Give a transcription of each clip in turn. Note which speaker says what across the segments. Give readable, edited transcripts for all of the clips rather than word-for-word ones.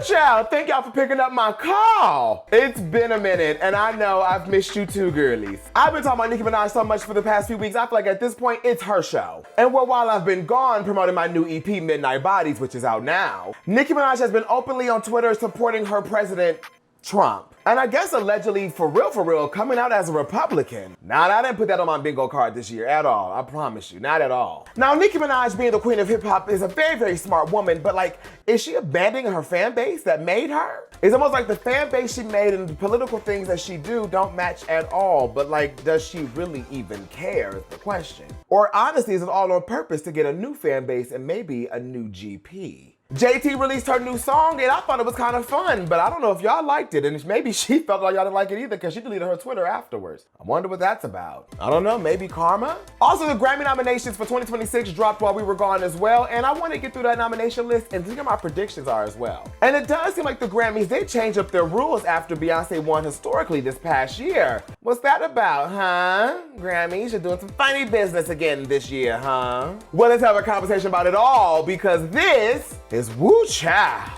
Speaker 1: child, thank y'all for picking up my call. It's been a minute, and I know I've missed you too, girlies. I've been talking about Nicki Minaj so much for the past few weeks, I feel like at this point, it's her show. And well, while I've been gone promoting my new EP, Midnight Bodies, which is out now, Nicki Minaj has been openly on Twitter supporting her president, Trump. And I guess allegedly, for real, coming out as a Republican. Now, I didn't put that on my bingo card this year at all. I promise you, not at all. Now, Nicki Minaj being the queen of hip hop is a very smart woman, but like, is she abandoning her fan base that made her? It's almost like the fan base she made and the political things that she do don't match at all, but like, does she really even care is the question. Or honestly, is it all on purpose to get a new fan base and maybe a new GP? JT released her new song and I thought it was kind of fun, but I don't know if y'all liked it, and maybe she felt like y'all didn't like it either because she deleted her Twitter afterwards. I wonder what that's about. I don't know, maybe karma? Also, the Grammy nominations for 2026 dropped while we were gone as well, and I want to get through that nomination list and see what my predictions are as well. And it does seem like the Grammys, they changed up their rules after Beyonce won historically this past year. What's that about, huh? Grammys, you're doing some funny business again this year, huh? Well, let's have a conversation about it all because this is Woo Child.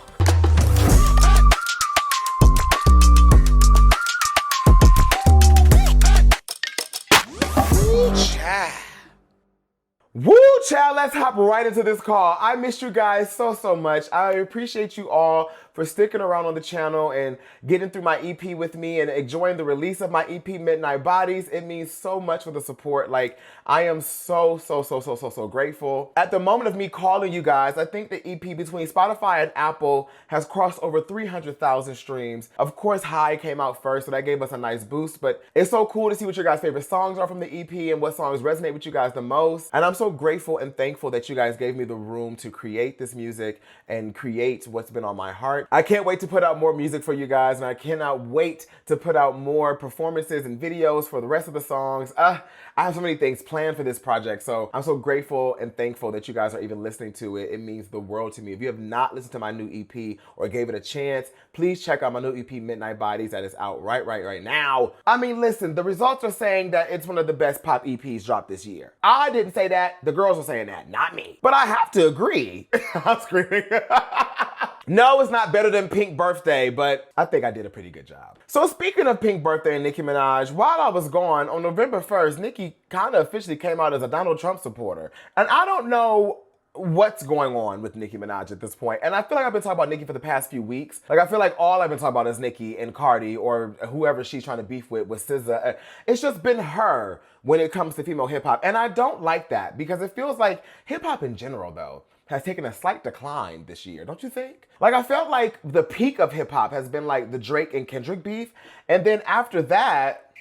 Speaker 1: Woo Child. Woo child, let's hop right into this call. I missed you guys so much. I appreciate you all for sticking around on the channel and getting through my EP with me and enjoying the release of my EP, Midnight Bodies. It means so much for the support. Like, I am so grateful. At the moment of me calling you guys, I think the EP between Spotify and Apple has crossed over 300,000 streams. Of course, High came out first, so that gave us a nice boost, but it's so cool to see what your guys' favorite songs are from the EP and what songs resonate with you guys the most. And I'm so grateful and thankful that you guys gave me the room to create this music and create what's been on my heart. I can't wait to put out more music for you guys, and I cannot wait to put out more performances and videos for the rest of the songs. I have so many things planned for this project, so I'm so grateful and thankful that you guys are even listening to it. It means the world to me. If you have not listened to my new EP or gave it a chance, please check out my new EP, Midnight Bodies, that is out right now. I mean, listen, the results are saying that it's one of the best pop EPs dropped this year. I didn't say that. The girls are saying that, not me. But I have to agree. I'm screaming. No, it's not better than Pink Birthday, but I think I did a pretty good job. So speaking of Pink Birthday and Nicki Minaj, while I was gone, on November 1st, Nicki kind of officially came out as a Donald Trump supporter. And I don't know what's going on with Nicki Minaj at this point. And I feel like I've been talking about Nicki for the past few weeks. Like, I feel like all I've been talking about is Nicki and Cardi or whoever she's trying to beef with SZA. It's just been her when it comes to female hip hop. And I don't like that because it feels like hip hop in general, though, has taken a slight decline this year, don't you think? Like, I felt like the peak of hip hop has been like the Drake and Kendrick beef. And then after that,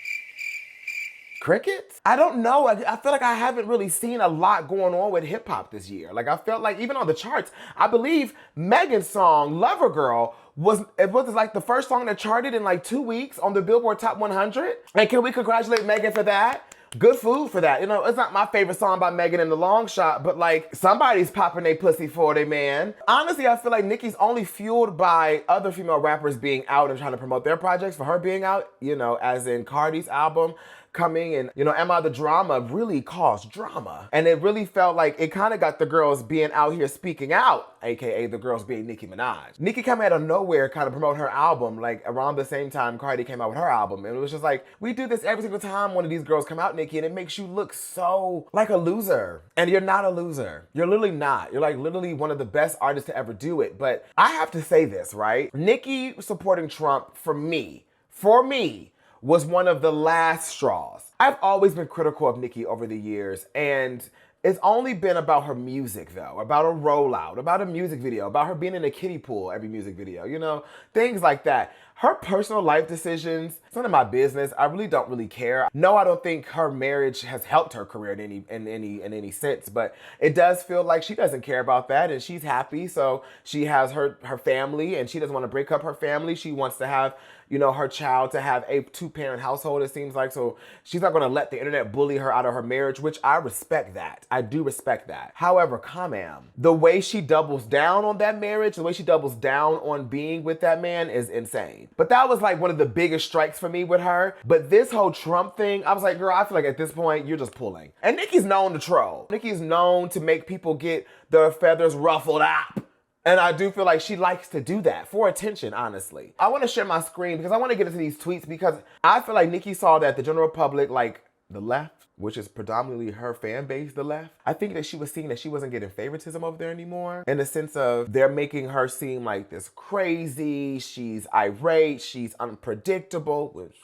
Speaker 1: crickets? I don't know. I feel like I haven't really seen a lot going on with hip hop this year. Like, I felt like even on the charts, I believe Megan's song, Lover Girl, was like the first song that charted in like 2 weeks on the Billboard Top 100. And can we congratulate Megan for that? Good food for that. You know, it's not my favorite song by Megan in the long shot, but like somebody's popping their pussy for their man. Honestly, I feel like Nicki's only fueled by other female rappers being out and trying to promote their projects for her being out, you know, as in Cardi's album coming and, you know, Am I the Drama really caused drama. And it really felt like it kind of got the girls being out here speaking out, aka the girls being Nicki Minaj. Nicki came out of nowhere kind of promote her album like around the same time Cardi came out with her album. And it was just like, we do this every single time one of these girls come out, Nicki, and it makes you look so like a loser. And you're not a loser. You're literally not. You're like literally one of the best artists to ever do it. But I have to say this, right? Nicki supporting Trump for me, was one of the last straws. I've always been critical of Nicki over the years, and it's only been about her music though, about a rollout, about a music video, about her being in a kiddie pool every music video, you know, things like that. Her personal life decisions, it's none of my business. I really don't really care. No, I don't think her marriage has helped her career in any sense, but it does feel like she doesn't care about that and she's happy. So she has her family and she doesn't want to break up her family. She wants to have, you know, her child to have a two-parent household, it seems like. So she's not going to let the internet bully her out of her marriage, which I respect that. I do respect that. However, the way she doubles down on that marriage, the way she doubles down on being with that man is insane. But that was like one of the biggest strikes for me with her. But this whole Trump thing, I was like, girl, I feel like at this point, you're just pulling. And Nicki's known to troll. Nicki's known to make people get their feathers ruffled up. And I do feel like she likes to do that for attention, honestly. I want to share my screen because I want to get into these tweets because I feel like Nicki saw that the general public, like the left, which is predominantly her fan base, the left, I think that she was seeing that she wasn't getting favoritism over there anymore in the sense of they're making her seem like this crazy, she's irate, she's unpredictable, which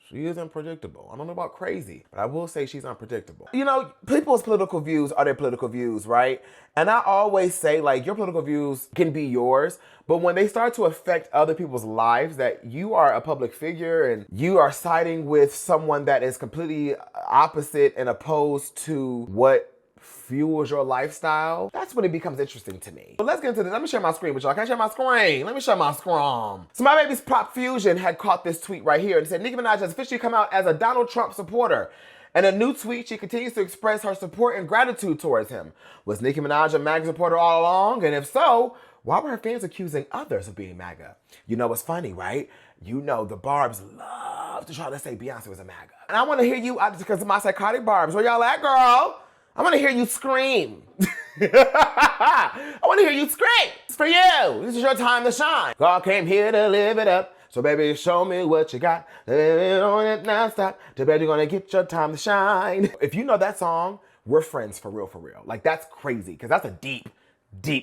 Speaker 1: she is unpredictable. I don't know about crazy, but I will say she's unpredictable. You know, people's political views are their political views, right? And I always say, like, your political views can be yours, but when they start to affect other people's lives, that you are a public figure and you are siding with someone that is completely opposite and opposed to what fuels your lifestyle, that's when it becomes interesting to me. But let's get into this. Let me share my screen with y'all. Can I share my screen? Let me share my screen. So my baby's Pop Fusion had caught this tweet right here and said, Nicki Minaj has officially come out as a Donald Trump supporter. In a new tweet, she continues to express her support and gratitude towards him. Was Nicki Minaj a MAGA supporter all along? And if so, why were her fans accusing others of being MAGA? You know what's funny, right? You know the Barbs love to try to say Beyonce was a MAGA. And I want to hear you, because of my psychotic Barbs, where y'all at, girl? I want to hear you scream. I want to hear you scream. It's for you. This is your time to shine. God came here to live it up. So baby, show me what you got. On it non-stop. To bet you're going to get your time to shine. If you know that song, we're friends for real, for real. Like, that's crazy, because that's a deep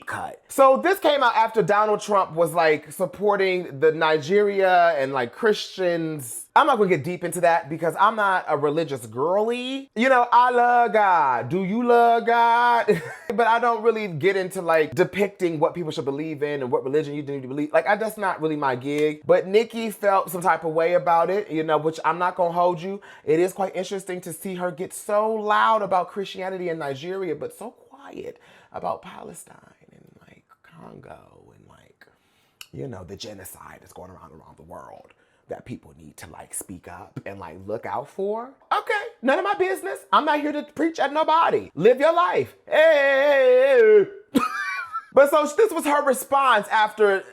Speaker 1: cut. So this came out after Donald Trump was like supporting the Nigeria and like Christians. I'm not gonna get deep into that because I'm not a religious girly. You know, I love God. Do you love God? But I don't really get into like depicting what people should believe in and what religion you need to believe. Like, that's not really my gig. But Nicki felt some type of way about it, you know, which I'm not gonna hold you. It is quite interesting to see her get so loud about Christianity in Nigeria, but so quiet about Palestine and like Congo and like, you know, the genocide that's going around the world that people need to like speak up and like look out for. Okay, none of my business. I'm not here to preach at nobody. Live your life. Hey. But so this was her response after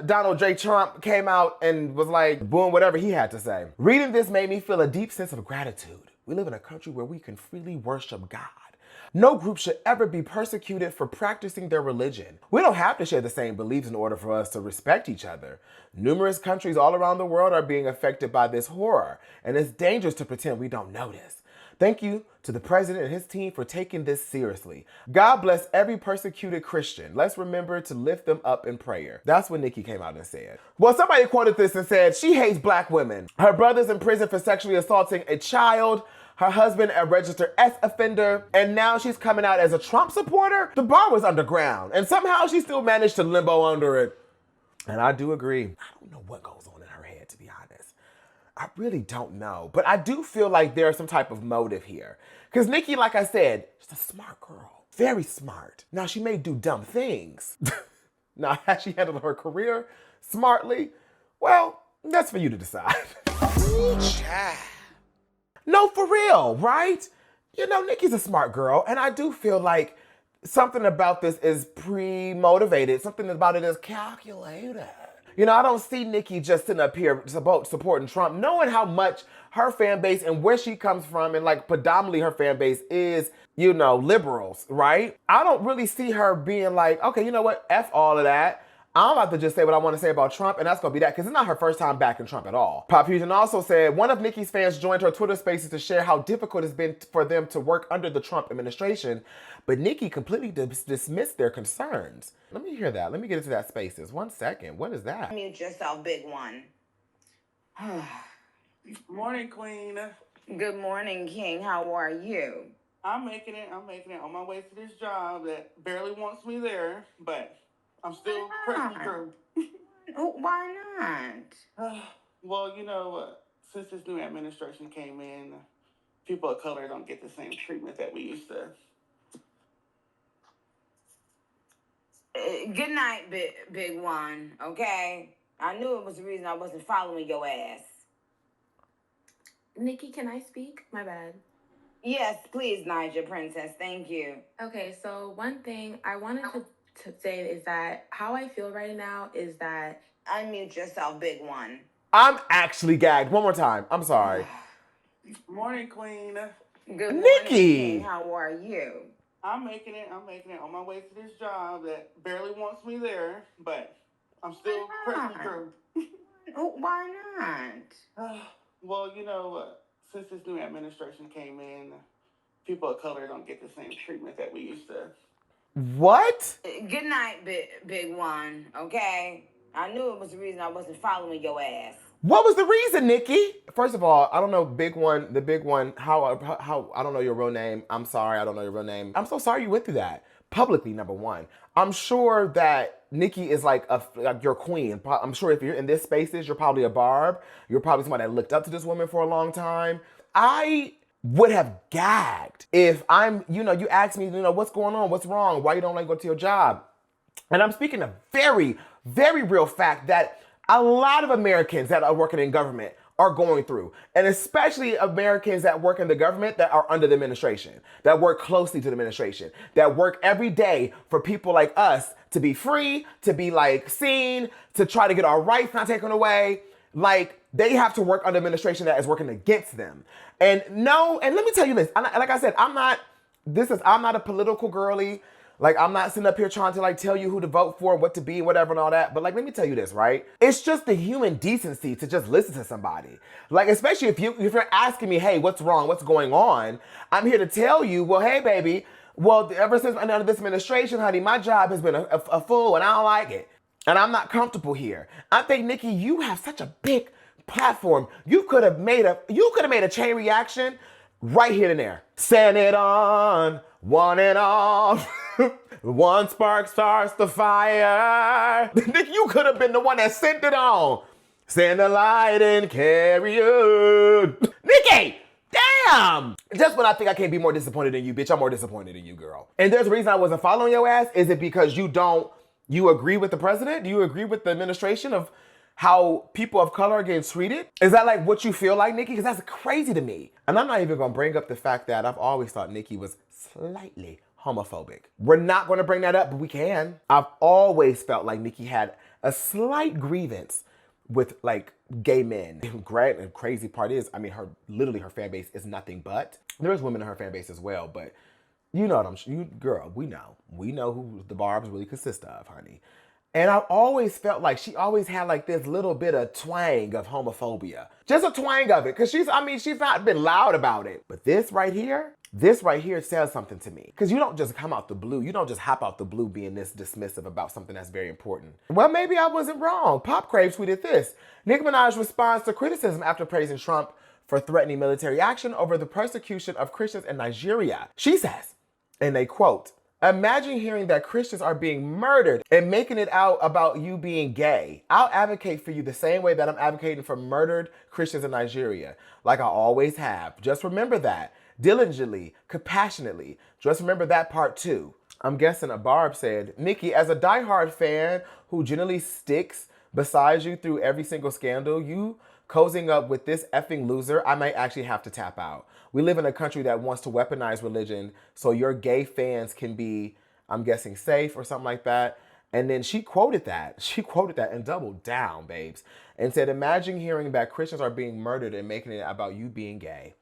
Speaker 1: Donald J. Trump came out and was like, boom, whatever he had to say. Reading this made me feel a deep sense of gratitude. We live in a country where we can freely worship God. No group should ever be persecuted for practicing their religion. We don't have to share the same beliefs in order for us to respect each other. Numerous countries all around the world are being affected by this horror, and it's dangerous to pretend we don't notice. Thank you to the president and his team for taking this seriously. God bless every persecuted Christian. Let's remember to lift them up in prayer. That's what Nicki came out and said. Well, somebody quoted this and said, she hates black women. Her brother's in prison for sexually assaulting a child. Her husband a registered ex offender, and now she's coming out as a Trump supporter? The bar was underground, and somehow she still managed to limbo under it. And I do agree. I don't know what goes on in her head, to be honest. I really don't know. But I do feel like there's some type of motive here. Because Nicki, like I said, she's a smart girl. Very smart. Now, she may do dumb things. Now, has she handled her career smartly? Well, that's for you to decide. No, for real, right? You know, Nicki's a smart girl, and I do feel like something about this is pre-motivated. Something about it is calculated. You know, I don't see Nicki just sitting up here supporting Trump, knowing how much her fan base and where she comes from, and like predominantly her fan base is, you know, liberals, right? I don't really see her being like, okay, you know what, F all of that. I'm about to just say what I want to say about Trump, and that's going to be that, because it's not her first time backing Trump at all. Pop Fusion also said, one of Nicki's fans joined her Twitter spaces to share how difficult it's been for them to work under the Trump administration, but Nicki completely dismissed their concerns. Let me hear that. Let me get into that spaces. 1 second. What is that?
Speaker 2: Mute yourself, big one.
Speaker 3: Morning, Queen.
Speaker 2: Good morning, King. How are you?
Speaker 3: I'm making it. On my way to this job that barely wants me there, but I'm still pressing through.
Speaker 2: Why not?
Speaker 3: Well, you know, since this new administration came in, people of color don't get the same treatment that we used to.
Speaker 2: Good night, big one, okay? I knew it was the reason I wasn't following your ass.
Speaker 4: Nicki, can I speak? My bad.
Speaker 2: Yes, please, Niger Princess. Thank you.
Speaker 4: Okay, so one thing I wanted to say is that how I feel right now is that...
Speaker 2: Unmute yourself, big one.
Speaker 1: I'm actually gagged. One more time. I'm sorry.
Speaker 3: Morning, Queen.
Speaker 2: Good morning,
Speaker 1: Nicki!
Speaker 2: King. How are you?
Speaker 3: I'm making it. I'm making it on my way to this job that barely wants me there, but I'm still pressing through.
Speaker 2: Oh, why not?
Speaker 3: Well, since this new administration came in, people of color don't get the same treatment that we used to.
Speaker 1: What?
Speaker 2: Good night, big one. Okay, I knew it was the reason I wasn't following your ass.
Speaker 1: What was the reason, Nicki? First of all, I don't know, big one, the big one, how, I don't know your real name. I'm sorry, I don't know your real name. I'm so sorry you went through that. Publicly, number one. I'm sure that Nicki is like your queen. I'm sure if you're in this spaces, you're probably a Barb. You're probably somebody that looked up to this woman for a long time. I would have gagged if you asked me, what's going on, what's wrong, why you don't like go to your job. And I'm speaking a very, very real fact that a lot of Americans that are working in government are going through, and especially Americans that work in the government that are under the administration, that work closely to the administration, that work every day for people like us to be free, to be like seen, to try to get our rights not taken away. Like, they have to work under administration that is working against them. And let me tell you this, like I said, I'm not a political girly. Like, I'm not sitting up here trying to like tell you who to vote for, what to be, whatever and all that. But like, let me tell you this, right? It's just the human decency to just listen to somebody. Like, especially if you're asking me, hey, what's wrong? What's going on? I'm here to tell you, well, hey, baby, well, ever since under this administration, honey, my job has been a fool and I don't like it. And I'm not comfortable here. I think, Nicki, you have such a big platform. You could have made a chain reaction right here and there. Send it on, one and all. One spark starts the fire. You could have been the one that sent it on. Send the light and carry it. Nicki! Damn! Just when I think I can't be more disappointed than you, bitch, I'm more disappointed in you, girl. And there's a reason I wasn't following your ass. Is it because you agree with the president? Do you agree with the administration of how people of color are getting treated? Is that like what you feel like, Nicki? Because that's crazy to me. And I'm not even gonna bring up the fact that I've always thought Nicki was slightly homophobic. We're not gonna bring that up, but we can. I've always felt like Nicki had a slight grievance with like gay men. And crazy part is, I mean, her fan base is nothing but. There's women in her fan base as well, but you know what girl, we know who the Barbs really consist of, honey. And I've always felt like she always had like this little bit of twang of homophobia. Just a twang of it. Cause she's not been loud about it. But this right here says something to me. Cause you don't just come out the blue. You don't just hop out the blue being this dismissive about something that's very important. Well, maybe I wasn't wrong. Pop Crave tweeted this. Nicki Minaj responds to criticism after praising Trump for threatening military action over the persecution of Christians in Nigeria. She says, and they quote, "Imagine hearing that Christians are being murdered and making it out about you being gay. I'll advocate for you the same way that I'm advocating for murdered Christians in Nigeria, like I always have. Just remember that. Diligently, compassionately. Just remember that part too." I'm guessing a Barb said, "Nicki, as a diehard fan who generally sticks beside you through every single scandal, you cozying up with this effing loser, I might actually have to tap out. We live in a country that wants to weaponize religion so your gay fans can be, I'm guessing, safe or something like that." And then she quoted that. She quoted that and doubled down, babes. And said, "Imagine hearing that Christians are being murdered and making it about you being gay."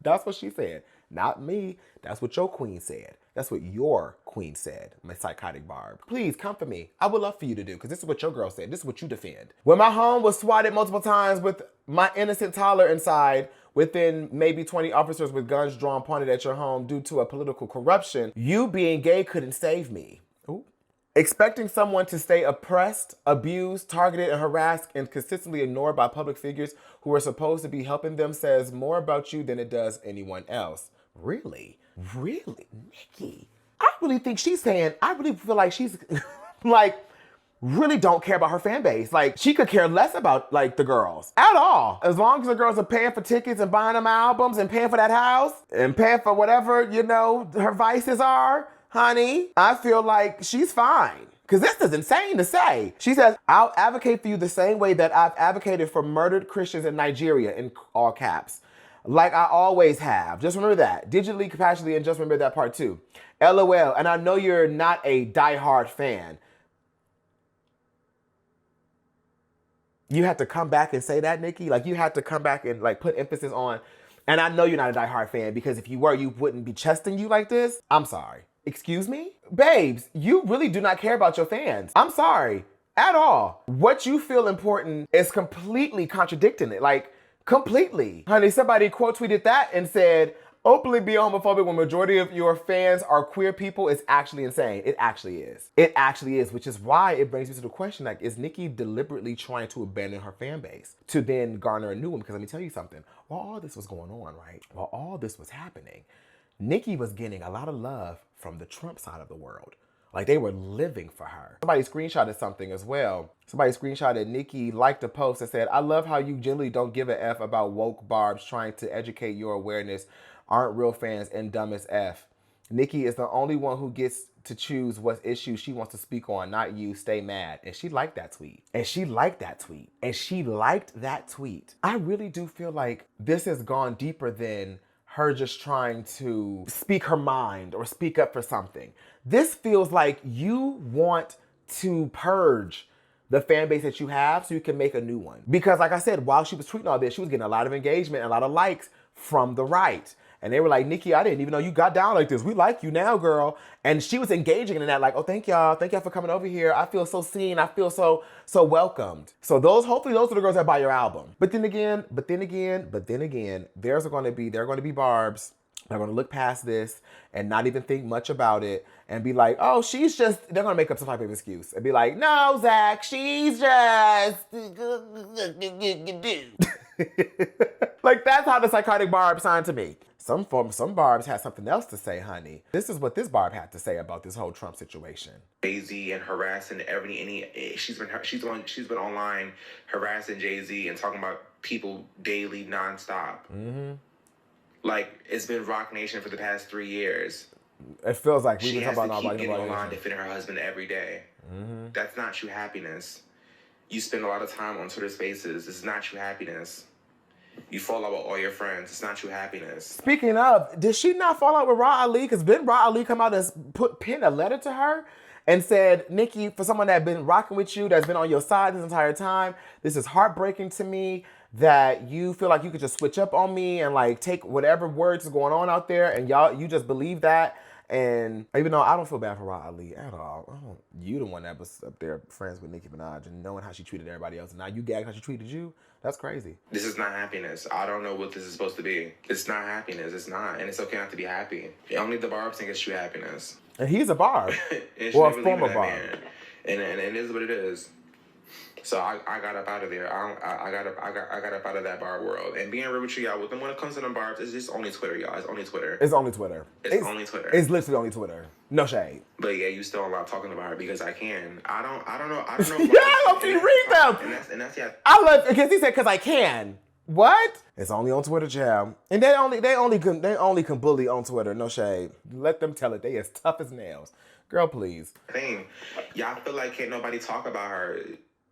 Speaker 1: That's what she said. Not me. That's what your queen said. That's what your queen said, my psychotic Barb. Please come for me. I would love for you to do, because this is what your girl said. This is what you defend. When my home was swatted multiple times with my innocent toddler inside, within maybe 20 officers with guns drawn pointed at your home due to a political corruption, you being gay couldn't save me. Ooh. Expecting someone to stay oppressed, abused, targeted, and harassed, and consistently ignored by public figures who are supposed to be helping them says more about you than it does anyone else. Really? Really? Nicki? I really think she's saying, I really feel like she's like, really don't care about her fan base. Like, she could care less about like the girls at all. As long as the girls are paying for tickets and buying them albums and paying for that house and paying for whatever, her vices are, honey, I feel like she's fine. Because this is insane to say. She says, "I'll advocate for you the same way that I've advocated for murdered Christians in Nigeria," in all caps. "Like I always have. Just remember that. Digitally, compassionately, and just remember that part too. LOL. And I know you're not a diehard fan." You had to come back and say that, Nicki? Like, you had to come back and like put emphasis on And I know you're not a diehard fan because if you were, you wouldn't be chesting you like this. I'm sorry. Excuse me? Babes, you really do not care about your fans. I'm sorry. At all. What you feel important is completely contradicting it. Like, completely. Honey, somebody quote tweeted that and said, openly be homophobic when majority of your fans are queer people is actually insane. It actually is. It actually is, which is why it brings me to the question, like, is Nicki deliberately trying to abandon her fan base to then garner a new one? Because let me tell you something. While all this was going on, right? While all this was happening, Nicki was getting a lot of love from the Trump side of the world. Like, they were living for her. Somebody screenshotted something as well. Somebody screenshotted Nicki liked a post that said, I love how you generally don't give a F about woke Barbs trying to educate your awareness, aren't real fans, and dumb as F. Nicki is the only one who gets to choose what issues she wants to speak on, not you. Stay mad. And she liked that tweet. And she liked that tweet. And she liked that tweet. I really do feel like this has gone deeper than her just trying to speak her mind or speak up for something. This feels like you want to purge the fan base that you have so you can make a new one. Because like I said, while she was tweeting all this, she was getting a lot of engagement and a lot of likes from the right. And they were like, Nicki, I didn't even know you got down like this. We like you now, girl. And she was engaging in that like, oh, thank y'all. Thank y'all for coming over here. I feel so seen. I feel so welcomed. So hopefully those are the girls that buy your album. But then again, there are going to be Barbs. They're going to look past this and not even think much about it and be like, oh, they're going to make up some type of excuse and be like, no, Zach, she's just... Like, that's how the psychotic Barb sounded to me. Some Barbs had something else to say, honey. This is what this Barb had to say about this whole Trump situation.
Speaker 5: Jay-Z and harassing she's been online harassing Jay-Z and talking about people daily, nonstop.
Speaker 1: Mm-hmm.
Speaker 5: Like, it's been Rock Nation for the past 3 years.
Speaker 1: It feels like
Speaker 5: she has to keep getting online defending her husband every day.
Speaker 1: Mm-hmm.
Speaker 5: That's not true happiness. You spend a lot of time on Twitter Spaces. This is not true happiness. You fall out with all your friends. It's not true happiness.
Speaker 1: Speaking of, did she not fall out with Ra Ali? Because didn't Ra Ali come out and pin a letter to her and said, Nicki, for someone that's been rocking with you, that's been on your side this entire time, this is heartbreaking to me that you feel like you could just switch up on me and like take whatever words is going on out there and you just believe that. And even though I don't feel bad for Ra Ali at all, you the one that was up there friends with Nicki Minaj and knowing how she treated everybody else, and now you gagged how she treated you. That's crazy.
Speaker 5: This is not happiness. I don't know what this is supposed to be. It's not happiness. It's not, and it's okay not to be happy. Only the Barbs think it's true happiness.
Speaker 1: And he's a Barb, or a former Barb,
Speaker 5: and it is what it is. So I got up out of there. I got up out of that Barb world. And being real with you, y'all, when it comes to them Barbs, it's just only Twitter, y'all. It's only Twitter.
Speaker 1: It's only Twitter.
Speaker 5: It's only Twitter.
Speaker 1: It's literally only Twitter. No shade.
Speaker 5: But yeah, you still allowed talking about her because I can. I don't know.
Speaker 1: Yeah, I hope you read them.
Speaker 5: And that's yeah.
Speaker 1: I love because he said because I can. What? It's only on Twitter, child. And they only can bully on Twitter. No shade. Let them tell it. They as tough as nails. Girl, please.
Speaker 5: Y'all feel like can't nobody talk about her.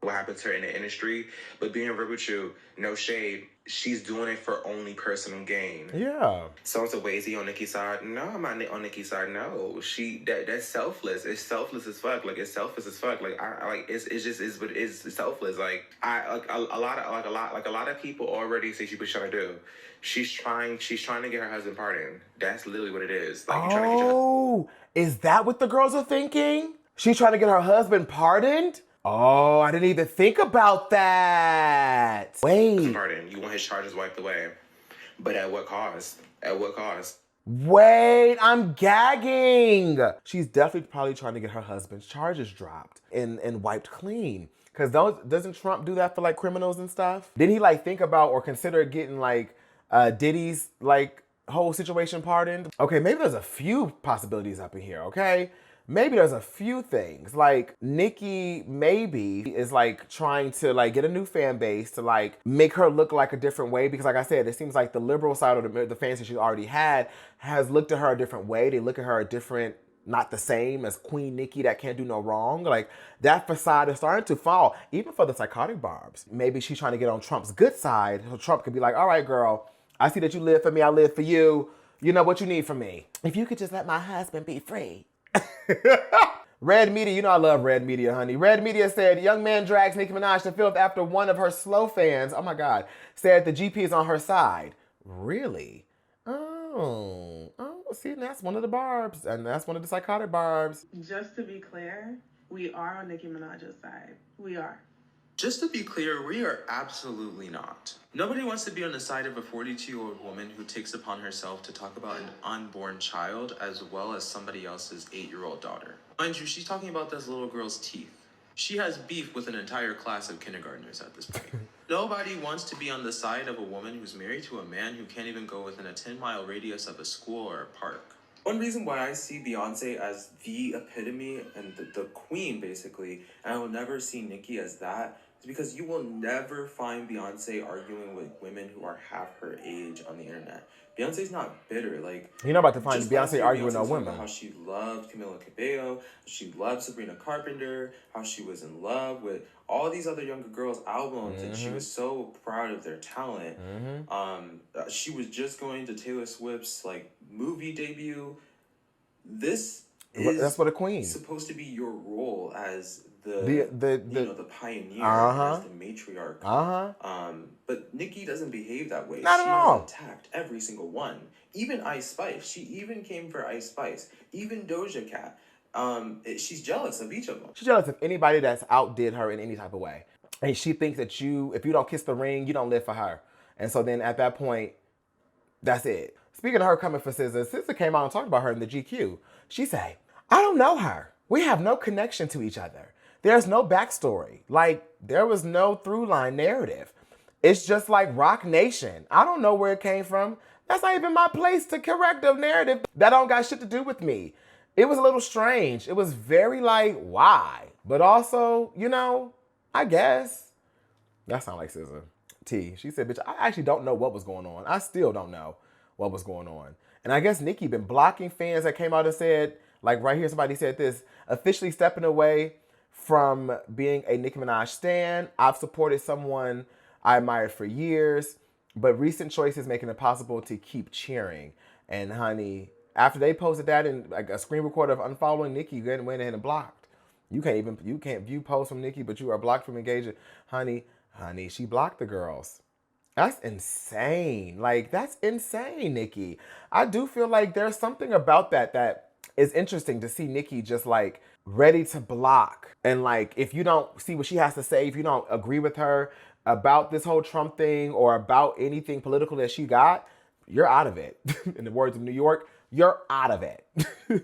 Speaker 5: What happened to her in the industry, but being real with you, no shade, she's doing it for only personal gain.
Speaker 1: Yeah.
Speaker 5: Someone said, wait, is he on Nicki's side? No, I'm not on Nicki's side. No, that's selfless. It's selfless as fuck. Like, it's selfish as fuck. Like, it's selfless. Like, a lot of people already say she was trying to do. She's trying to get her husband pardoned. That's literally what it is. Like,
Speaker 1: is that what the girls are thinking? She's trying to get her husband pardoned? Oh, I didn't even think about that. Wait.
Speaker 5: Pardon. You want his charges wiped away. But at what cost? At what cost?
Speaker 1: Wait, I'm gagging. She's definitely probably trying to get her husband's charges dropped and wiped clean. Because doesn't Trump do that for like criminals and stuff? Didn't he like think about or consider getting like Diddy's like whole situation pardoned? Okay, maybe there's a few possibilities up in here, okay? Maybe there's a few things. Like, Nicki maybe is like trying to like get a new fan base to like make her look like a different way. Because like I said, it seems like the liberal side of the fans that she's already had has looked at her a different way. They look at her a different, not the same as Queen Nicki that can't do no wrong. Like, that facade is starting to fall, even for the psychotic Barbs. Maybe she's trying to get on Trump's good side so Trump could be like, all right, girl, I see that you live for me, I live for you. You know what you need from me. If you could just let my husband be free. Red Media, you know I love Red Media, honey. Red Media said, young man drags Nicki Minaj to filth after one of her slow fans, oh my God, said the GP is on her side. Really? See, that's one of the Barbs, and that's one of the psychotic Barbs.
Speaker 6: Just to be clear, we are on Nicki Minaj's side. We are.
Speaker 7: Just to be clear, we are absolutely not. Nobody wants to be on the side of a 42-year-old woman who takes upon herself to talk about an unborn child as well as somebody else's 8-year-old daughter. Mind you, she's talking about this little girl's teeth. She has beef with an entire class of kindergartners at this point. Nobody wants to be on the side of a woman who's married to a man who can't even go within a 10-mile radius of a school or a park. One reason why I see Beyonce as the epitome and the queen, basically, and I will never see Nicki as that, is because you will never find Beyonce arguing with women who are half her age on the internet. Beyonce's not bitter. Like,
Speaker 1: you're not about to find
Speaker 7: just
Speaker 1: Beyonce arguing with no
Speaker 7: Beyonce's talking
Speaker 1: women.
Speaker 7: about how she loved Camila Cabello, she loved Sabrina Carpenter, how she was in love with all these other younger girls' albums, and she was so proud of their talent. She was just going to Taylor Swift's like movie debut. This is
Speaker 1: That's what a queen.
Speaker 7: supposed to be your role as the pioneer, as the matriarch. But Nicki doesn't behave that way.
Speaker 1: Not at all.
Speaker 7: She attacked every single one. Even Ice Spice. She even came for Ice Spice. Even Doja Cat. She's jealous of each of them.
Speaker 1: She's jealous of anybody that's outdid her in any type of way. And she thinks that if you don't kiss the ring, you don't live for her. And so then at that point, that's it. Speaking of her coming for SZA, SZA came out and talked about her in the GQ. She said, I don't know her. We have no connection to each other. There's no backstory. Like, there was no through line narrative. It's just like Rock Nation. I don't know where it came from. That's not even my place to correct a narrative. That don't got shit to do with me. It was a little strange. It was very like, why? But also, I guess. That sounds like SZA. T. She said, bitch, I actually don't know what was going on. I still don't know what was going on. And I guess Nicki been blocking fans that came out and said, like right here, somebody said this, officially stepping away from being a Nicki Minaj stan. I've supported someone I admired for years, but recent choices making it possible to keep cheering. And honey, after they posted that in like a screen recorder of unfollowing Nicki, you went ahead and blocked. You can't view posts from Nicki, but you are blocked from engaging. Honey, she blocked the girls. That's insane. Like, that's insane, Nicki. I do feel like there's something about that is interesting to see Nicki just like ready to block. And like, if you don't see what she has to say, if you don't agree with her about this whole Trump thing or about anything political that she got, you're out of it. In the words of New York, you're out of it.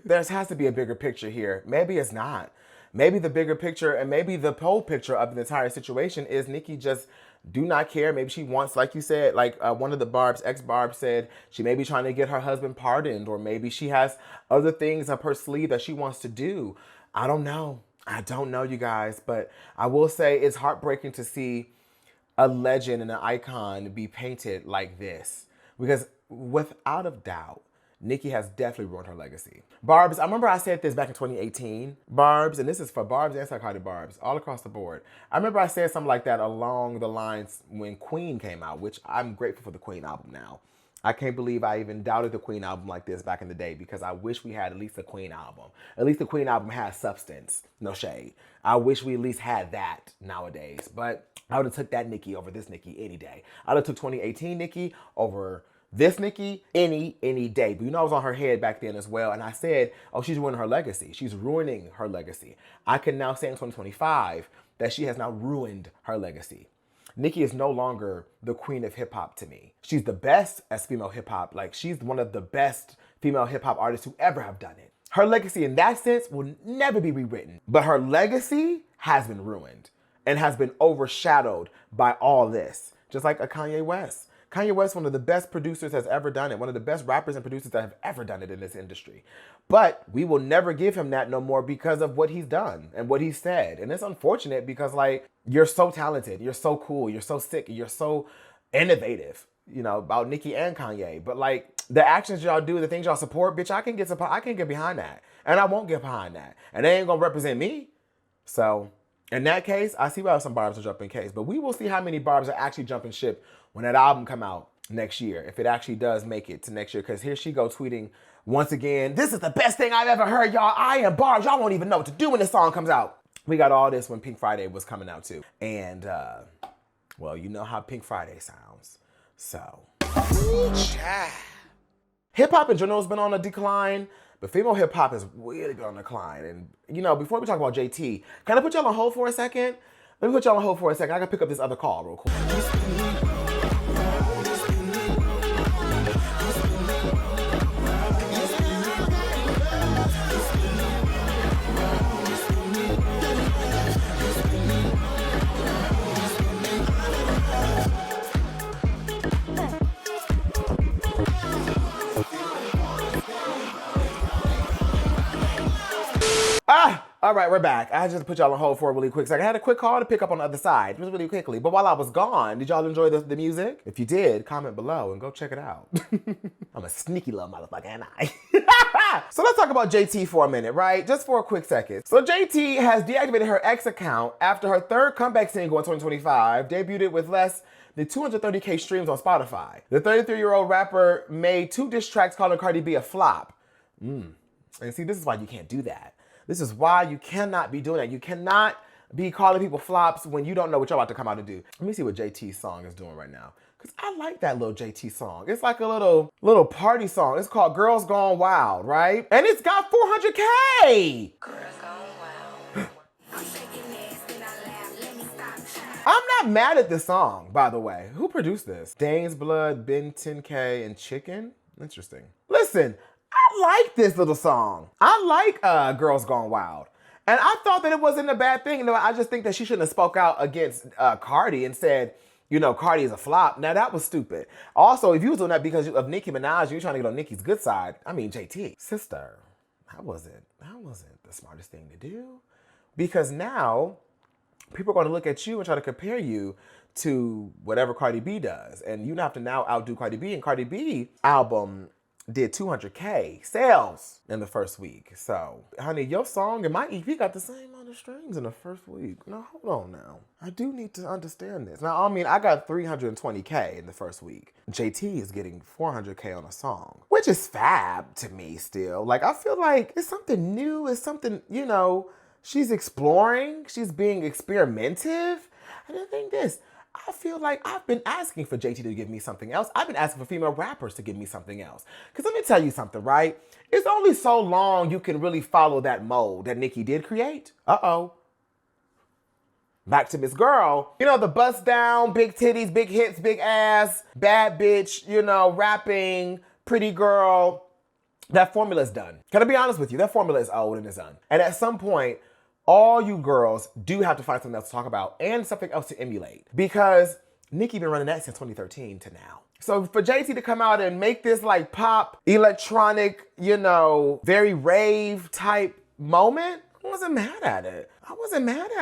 Speaker 1: There has to be a bigger picture here. Maybe it's not. Maybe the bigger picture and maybe the whole picture of the entire situation is Nicki just do not care. Maybe she wants, like you said, like one of the Barbs, ex-Barb said, she may be trying to get her husband pardoned, or maybe she has other things up her sleeve that she wants to do. I don't know. I don't know, you guys. But I will say it's heartbreaking to see a legend and an icon be painted like this. Because without a doubt, Nicki has definitely ruined her legacy. Barbs, I remember I said this back in 2018. Barbs, and this is for Barbs and psychotic Barbs, all across the board. I remember I said something like that along the lines when Queen came out, which I'm grateful for the Queen album now. I can't believe I even doubted the Queen album like this back in the day, because I wish we had at least a Queen album. At least the Queen album has substance. No shade. I wish we at least had that nowadays. But I would have took that Nicki over this Nicki any day. I would have took 2018 Nicki over this Nicki any day. But I was on her head back then as well. And I said, oh, she's ruining her legacy. She's ruining her legacy. I can now say in 2025 that she has now ruined her legacy. Nicki is no longer the queen of hip hop to me. She's the best as female hip hop. Like, she's one of the best female hip hop artists who ever have done it. Her legacy in that sense will never be rewritten. But her legacy has been ruined and has been overshadowed by all this. Just like a Kanye West. Kanye West, one of the best producers has ever done it. One of the best rappers and producers that have ever done it in this industry. But we will never give him that no more because of what he's done and what he said. And it's unfortunate because, like, you're so talented. You're so cool. You're so sick. You're so innovative, about Nicki and Kanye. But, like, the actions y'all do, the things y'all support, bitch, I can get behind that. And I won't get behind that. And they ain't going to represent me. So, in that case, I see why some Barbs are jumping case. But we will see how many Barbs are actually jumping ship when that album come out next year, if it actually does make it to next year. Because here she go tweeting once again, this is the best thing I've ever heard, y'all. I am Barbs. Y'all won't even know what to do when this song comes out. We got all this when Pink Friday was coming out too. And, well, you know how Pink Friday sounds. So, Hip hop in general has been on a decline, but female hip hop has really been on a decline. And you know, before we talk about JT, can I put y'all on hold for a second? Let me put y'all on hold for a second. I gotta pick up this other call real quick. All right, we're back. I just put y'all on hold for a really quick second. I had a quick call to pick up on the other side, just really quickly. But while I was gone, did y'all enjoy the music? If you did, comment below and go check it out. I'm a sneaky little motherfucker, ain't I? So let's talk about JT for a minute, right? Just for a quick second. So JT has deactivated her X account after her third comeback single in 2025 debuted with less than 230K streams on Spotify. The 33-year-old rapper made 2 diss tracks calling Cardi B a flop. And see, this is why you can't do that. This is why you cannot be doing that. You cannot be calling people flops when you don't know what you're about to come out and do. Let me see what JT's song is doing right now. Because I like that little JT song. It's like a little party song. It's called Girls Gone Wild, right? And it's got 400K. I'm not mad at this song, by the way. Who produced this? Dane's Blood, Ben 10K, and Chicken? Interesting. Listen, I like this little song. I like Girls Gone Wild. And I thought that it wasn't a bad thing. You know, I just think that she shouldn't have spoke out against Cardi and said, you know, Cardi is a flop. Now, that was stupid. Also, if you was doing that because of Nicki Minaj, you're trying to get on Nicki's good side. I mean, JT. Sister, that wasn't the smartest thing to do. Because now, people are going to look at you and try to compare you to whatever Cardi B does. And you have to now outdo Cardi B. And Cardi B album did 200K sales in the first week. So, honey, your song and my EP got the same amount of streams in the first week. Now, hold on now. I do need to understand this. Now, I mean, I got 320K in the first week. JT is getting 400K on a song, which is fab to me still. Like, I feel like it's something new. It's something, you know, she's exploring. She's being experimentative. And I think this, I feel like I've been asking for JT to give me something else. I've been asking for female rappers to give me something else. Because let me tell you something, right? It's only so long you can really follow that mold that Nicki did create. Uh-oh. Back to Miss Girl. You know, the bust down, big titties, big hits, big ass, bad bitch, you know, rapping, pretty girl. That formula's done. Can I be honest with you? That formula is old and it's done. And at some point, all you girls do have to find something else to talk about and something else to emulate. Because Nicki been running that since 2013 to now. So for JT to come out and make this like pop, electronic, you know, very rave type moment, I wasn't mad at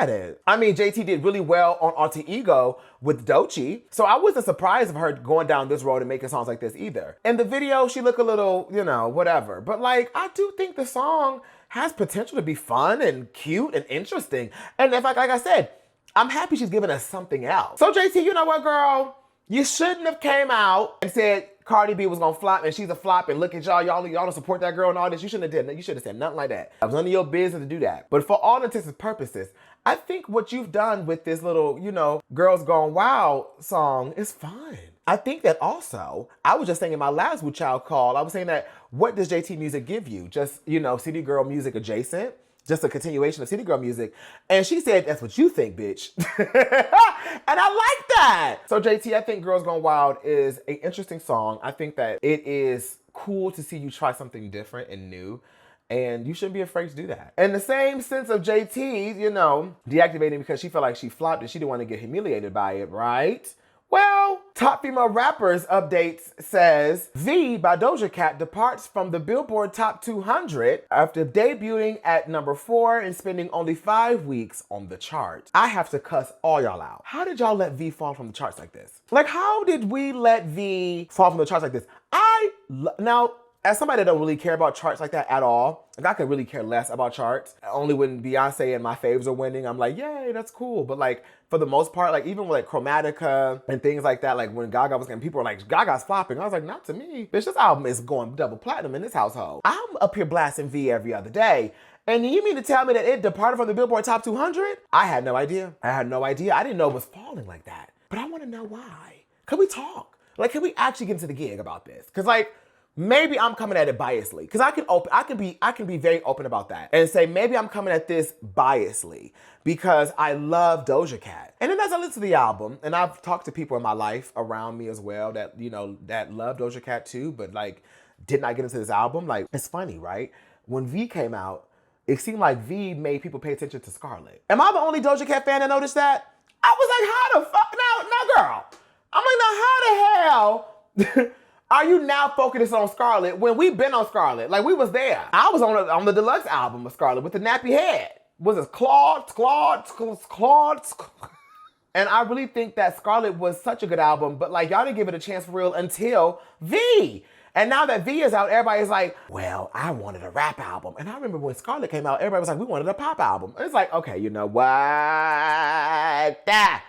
Speaker 1: it. I mean, JT did really well on Alter Ego with Doechii. So I wasn't surprised of her going down this road and making songs like this either. In the video, she looked a little, you know, whatever. But like, I do think the song has potential to be fun and cute and interesting. And in fact, like I said, I'm happy she's giving us something else. So JT, you know what, girl? You shouldn't have came out and said Cardi B was gonna flop and she's a flop and look at y'all don't support that girl and all this. You shouldn't have did. You should have said nothing like that. It was none of your business to do that. But for all intents and purposes, I think what you've done with this little, you know, Girls Gone Wild song is fine. I think that also, I was just saying in my last Wu Child call, I was saying that what does JT music give you? Just, you know, city girl music adjacent? Just a continuation of city girl music. And she said, that's what you think, bitch. And I like that. So JT, I think Girls Gone Wild is an interesting song. I think that it is cool to see you try something different and new. And you shouldn't be afraid to do that. In the same sense of JT, you know, deactivating because she felt like she flopped and she didn't want to get humiliated by it, right? Well, Top Female Rappers updates says V by Doja Cat departs from the Billboard Top 200 after debuting at number 4 and spending only 5 weeks on the chart. I have to cuss all y'all out. How did y'all let V fall from the charts like this? Like, how did we let V fall from the charts like this? Now, as somebody that don't really care about charts like that at all, like I could really care less about charts. Only when Beyonce and my faves are winning, I'm like, yay, that's cool. But like, for the most part, like even with like Chromatica and things like that, like when Gaga was getting, people were like, Gaga's flopping. I was like, not to me. Bitch, this album is going double platinum in this household. I'm up here blasting V every other day. And you mean to tell me that it departed from the Billboard Top 200? I had no idea. I didn't know it was falling like that. But I want to know why. Can we talk? Like, can we actually get into the gig about this? Because, like, maybe I'm coming at it biasly. Because I can be very open about that and say maybe I'm coming at this biasly because I love Doja Cat. And then as I listen to the album, and I've talked to people in my life around me as well that, you know, that love Doja Cat too, but like did not get into this album. Like, it's funny, right? When V came out, it seemed like V made people pay attention to Scarlett. Am I the only Doja Cat fan that noticed that? I was like, how the fuck? Now, girl. I'm like, now, how the hell are you now focused on Scarlett when we've been on Scarlett? Like, we was there. I was on the deluxe album of Scarlett with the nappy head. Was it Claude? And I really think that Scarlett was such a good album, but like, y'all didn't give it a chance for real until V. And now that V is out, everybody's like, well, I wanted a rap album. And I remember when Scarlett came out, everybody was like, we wanted a pop album. And it's like, okay, you know what?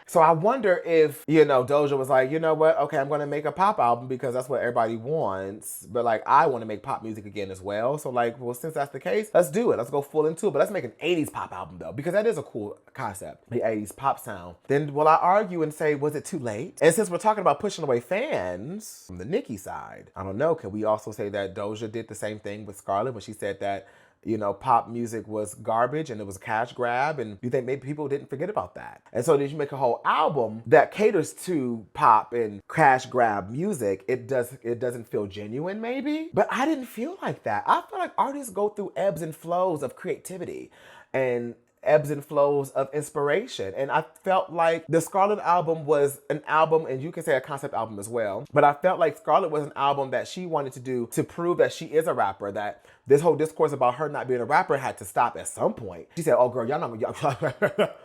Speaker 1: So I wonder if, you know, Doja was like, you know what? Okay, I'm going to make a pop album because that's what everybody wants. But like, I want to make pop music again as well. So like, well, since that's the case, let's do it. Let's go full into it. But let's make an 80s pop album though, because that is a cool concept, the 80s pop sound. Then will I argue and say, was it too late? And since we're talking about pushing away fans from the Nicki side, I don't know. Can we also say that Doja did the same thing with Scarlett when she said that, you know, pop music was garbage and it was a cash grab, and you think maybe people didn't forget about that? And so did you make a whole album that caters to pop and cash grab music? It doesn't feel genuine maybe, but I didn't feel like that. I feel like artists go through ebbs and flows of creativity and ebbs and flows of inspiration. And I felt like the Scarlett album was an album, and you can say a concept album as well, but I felt like Scarlett was an album that she wanted to do to prove that she is a rapper, that this whole discourse about her not being a rapper had to stop at some point. She said, oh girl,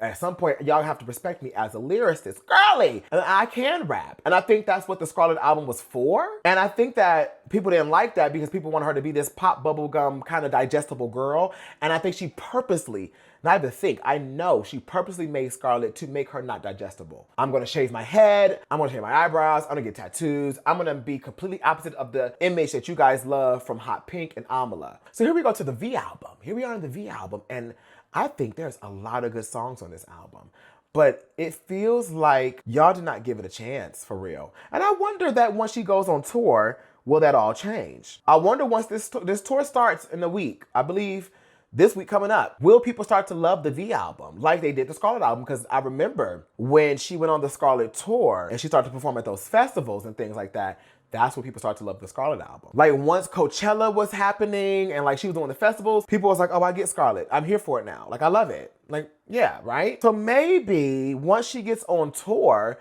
Speaker 1: at some point, y'all have to respect me as a lyricist. Girly! And I can rap. And I think that's what the Scarlett album was for. And I think that people didn't like that because people wanted her to be this pop bubblegum kind of digestible girl. And I think she purposely, not even think, I know she purposely made Scarlett to make her not digestible. I'm gonna shave my head, I'm gonna shave my eyebrows, I'm gonna get tattoos, I'm gonna be completely opposite of the image that you guys love from Hot Pink and Amala. So here we go to the V album. Here we are in the V album, and I think there's a lot of good songs on this album. But it feels like y'all did not give it a chance, for real. And I wonder that once she goes on tour, will that all change? I wonder once this tour starts in a week, I believe this week coming up, will people start to love the V album like they did the Scarlett album? Because I remember when she went on the Scarlett tour and she started to perform at those festivals and things like that, that's when people started to love the Scarlett album. Like once Coachella was happening and like she was doing the festivals, people was like, oh, I get Scarlett. I'm here for it now. Like, I love it. Like, yeah, right? So maybe once she gets on tour,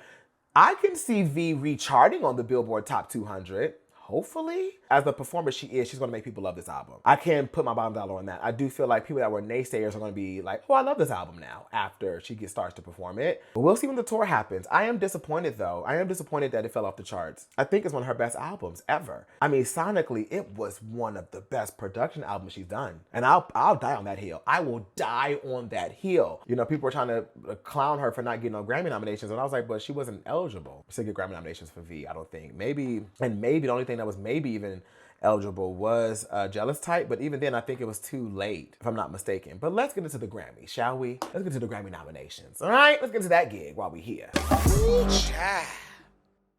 Speaker 1: I can see V recharting on the Billboard Top 200. Hopefully. As the performer she is, she's gonna make people love this album. I can't put my bottom dollar on that. I do feel like people that were naysayers are gonna be like, oh, I love this album now after she starts to perform it. But we'll see when the tour happens. I am disappointed though. I am disappointed that it fell off the charts. I think it's one of her best albums ever. I mean, sonically, it was one of the best production albums she's done. And I'll die on that hill. I will die on that hill. You know, people were trying to clown her for not getting no Grammy nominations. And I was like, but she wasn't eligible to get Grammy nominations for V, I don't think. Maybe the only thing that was maybe even eligible was Jealous Type, but even then I think it was too late, if I'm not mistaken. But let's get into the Grammy, shall we? Let's get to the Grammy nominations. All right, let's get to that gig while we're here.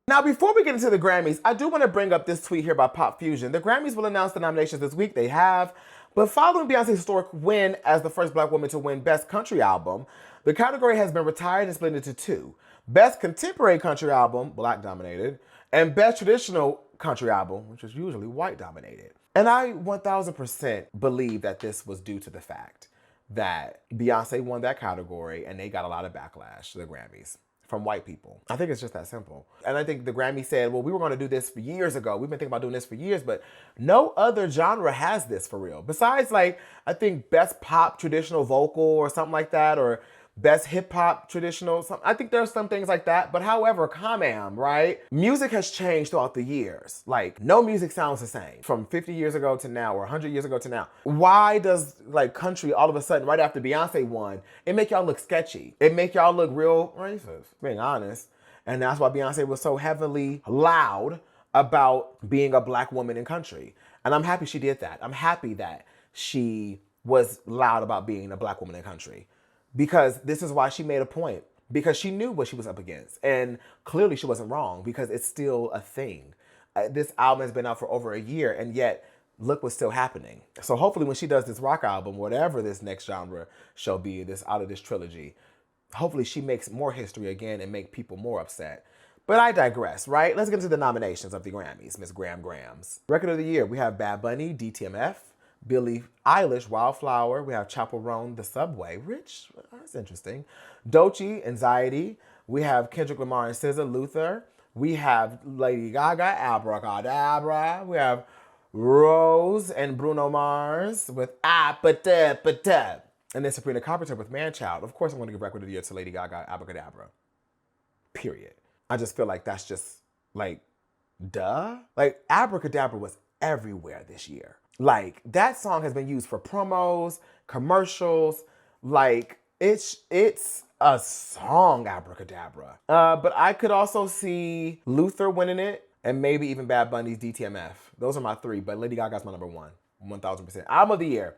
Speaker 1: Now, before we get into the Grammys, I do want to bring up this tweet here by Pop Fusion. The Grammys will announce the nominations this week. They have. But following Beyonce's historic win as the first Black woman to win Best Country Album, the category has been retired and split into two. Best Contemporary Country Album, Black dominated, and Best Traditional Country Album, which is usually white dominated. And I 1000% believe that this was due to the fact that Beyonce won that category and they got a lot of backlash to the Grammys from white people. I think it's just that simple. And I think the Grammy said, well, we were gonna do this for years ago. We've been thinking about doing this for years, but no other genre has this for real. Besides, like, I think Best Pop Traditional Vocal or something like that, or Best Hip Hop Traditional, I think there's some things like that. But however, right? Music has changed throughout the years. Like, no music sounds the same from 50 years ago to now or 100 years ago to now. Why does like country all of a sudden, right after Beyonce won, it make y'all look sketchy? It make y'all look real racist, being honest. And that's why Beyonce was so heavily loud about being a Black woman in country. And I'm happy she did that. I'm happy that she was loud about being a Black woman in country. Because this is why she made a point. because she knew what she was up against. And clearly she wasn't wrong because it's still a thing. This album has been out for over a year and yet look what's still happening. So hopefully when she does this rock album, whatever this next genre shall be, this out of this trilogy, hopefully she makes more history again and make people more upset. But I digress, right? Let's get into the nominations of the Grammys, Miss Grams. Record of the Year, we have Bad Bunny, DTMF, Billie Eilish, Wildflower. We have Chappell Roan, The Subway. Rich, that's interesting. Doechii, Anxiety. We have Kendrick Lamar and SZA, Luther. We have Lady Gaga, Abracadabra. We have Rose and Bruno Mars with Apata. And then Sabrina Carpenter with Manchild. Of course, I'm going to give Record of the Year to Lady Gaga, Abracadabra. Period. I just feel like that's just like, duh. Like, Abracadabra was everywhere this year. Like, that song has been used for promos, commercials. Like, it's a song, Abracadabra. But I could also see Luther winning it and maybe even Bad Bunny's DTMF. Those are my three, but Lady Gaga's my number one, 1000%. Album of the Year.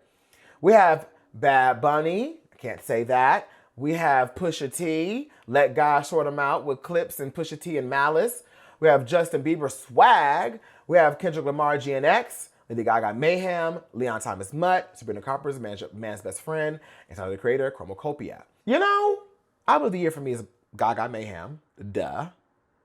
Speaker 1: We have Bad Bunny. I can't say that. We have Pusha T, Let God Sort 'Em Out with Clips and Pusha T and Malice. We have Justin Bieber, Swag. We have Kendrick Lamar, GNX. Lady Gaga, Mayhem. Leon Thomas, Mutt. Sabrina Carpenter's Man's Best Friend. And Tyler, the Creator, Chromocopia. You know, album of the year for me is Gaga, Mayhem. Duh.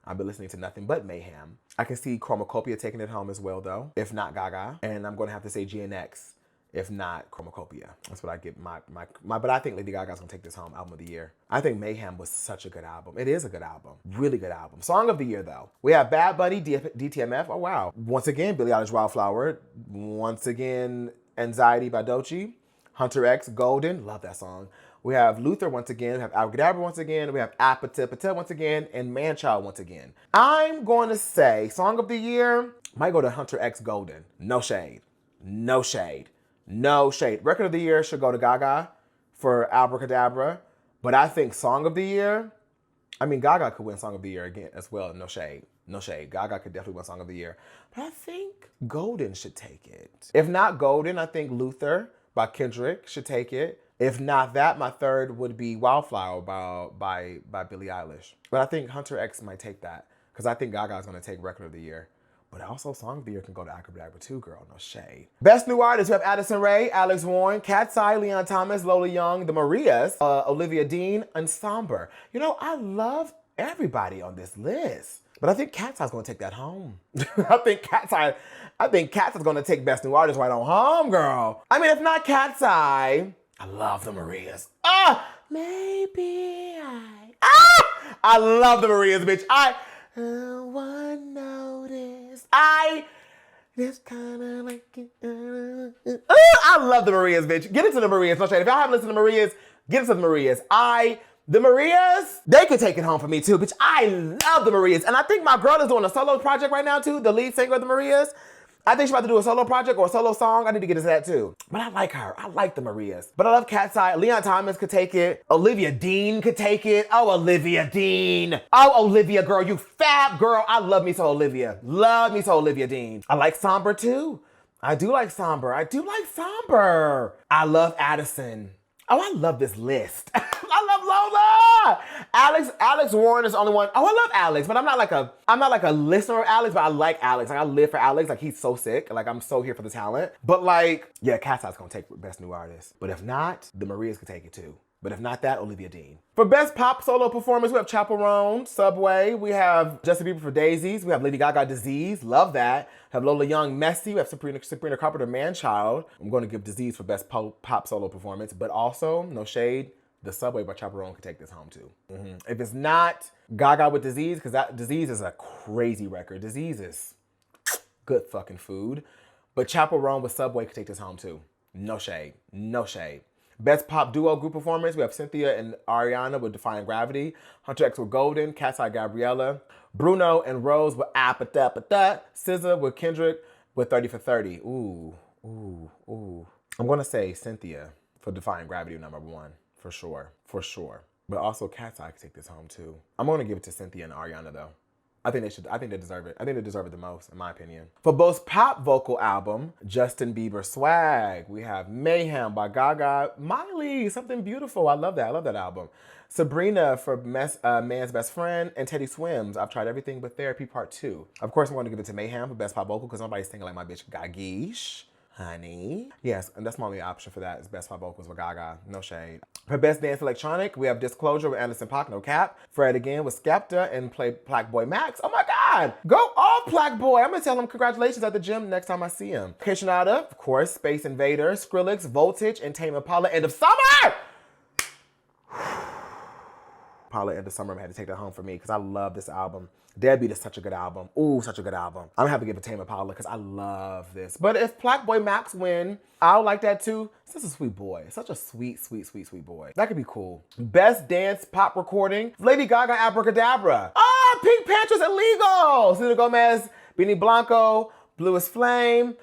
Speaker 1: I've been listening to nothing but Mayhem. I can see Chromocopia taking it home as well, though, if not Gaga. And I'm going to have to say GNX, if not Chromocopia. That's what I get but I think Lady Gaga's going to take this home, album of the year. I think Mayhem was such a good album. It is a good album. Really good album. Song of the year, though. We have Bad Bunny, DTMF. Oh, wow. Once again, Billie Eilish, Wildflower. Once again, Anxiety by Doechii. Hunter X, Golden. Love that song. We have Luther once again. We have Abracadabra once again. We have Apata once again. And Manchild once again. I'm going to say Song of the Year might go to Hunter X, Golden. No shade. No shade. No shade. Record of the Year should go to Gaga for Abracadabra. But I think Song of the Year, I mean, Gaga could win Song of the Year again as well. No shade. No shade. Gaga could definitely win Song of the Year. But I think Golden should take it. If not Golden, I think Luther by Kendrick should take it. If not that, my third would be Wildflower by Billie Eilish. But I think Hunter X might take that because I think Gaga's going to take Record of the Year. But also Song of the Year can go to Abracadabra too, girl. No shade. Best New Artist, we have Addison Rae, Alex Warren, Cat's Eye, Leon Thomas, Lola Young, The Marias, Olivia Dean, Ensemble. You know, I love everybody on this list. But I think Cat's Eye's going to take that home. I think Cat's Eye's going to take Best New Artist right on home, girl. I mean, if not Cat's Eye, I love The Marias. Maybe I love The Marias, bitch. One notice. Just kinda like it. I love The Marias, bitch. Get into The Marias. No shade. If y'all haven't listened to The Marias, get into The Marias. The Marias, they could take it home for me too, bitch. I love The Marias. And I think my girl is doing a solo project right now too, the lead singer of The Marias. I think she's about to do a solo project or a solo song. I need to get into that too. But I like her. I like The Marias. But I love Cat's Eye. Leon Thomas could take it. Olivia Dean could take it. Oh, Olivia Dean. Oh, Olivia, girl. You fab girl. I love me so Olivia. Love me so Olivia Dean. I like Somber too. I do like Somber. I love Addison. Oh, I love this list. I love Lola. Alex Warren is the only one. Oh, I love Alex, but I'm not like a listener of Alex, but I like Alex. Like, I live for Alex. Like, he's so sick. Like, I'm so here for the talent. But like, yeah, Cat's Eye's gonna take Best New Artist. But if not, The Marias could take it too. But if not that, Olivia Dean. For Best Pop Solo Performance, we have Chappell Roan, Subway. We have Justin Bieber for Daisies. We have Lady Gaga, Disease. Love that. We have Lola Young, Messy. We have Sabrina Carpenter, Manchild. I'm going to give Disease for Best Pop Solo Performance. But also, no shade, The Subway by Chappell Roan could take this home too. If it's not Gaga with Disease, because that Disease is a crazy record. Disease is good fucking food. But Chappell Roan with Subway could take this home too. No shade. No shade. Best Pop Duo Group Performance, we have Cynthia and Ariana with Defying Gravity, Hunter X with Golden, Cat's Eye, Gabriella, Bruno and Rose with Apata, SZA with Kendrick with 30 for 30. Ooh. I'm going to say Cynthia for Defying Gravity #1, for sure. But also Cat's Eye could take this home too. I'm going to give it to Cynthia and Ariana though. I think they deserve it. I think they deserve it the most, in my opinion. For Most Pop Vocal Album, Justin Bieber Swag. We have Mayhem by Gaga. Miley, Something Beautiful. I love that album. Sabrina for Man's Best Friend, and Teddy Swims, I've Tried Everything But Therapy Part 2. Of course, I'm going to give it to Mayhem for Best Pop Vocal because nobody's singing like my bitch Gagish. Honey. Yes, and that's my only option for that is Best Pop Vocals with Gaga. No shade. For Best Dance Electronic, we have Disclosure with Anderson .Paak, no cap. Fred Again with Skepta and play Plaque Boy Max. Oh my God. Go all Plaque Boy. I'm going to tell him congratulations at the gym next time I see him. Kishinada, of course, Space Invader, Skrillex, Voltage, and Tame Impala, End of Summer. Impala, End of Summer, I had to take that home for me because I love this album. Deadbeat is such a good album. Ooh, such a good album. I'm gonna have to give it to Tame Impala because I love this. But if Plaque Boy Max win, I'll like that too. Such a sweet boy. Such a sweet boy. That could be cool. Best Dance Pop Recording, Lady Gaga, Abracadabra. Pink Panther's Illegal. Selena Gomez, Benny Blanco, Blue is Flame,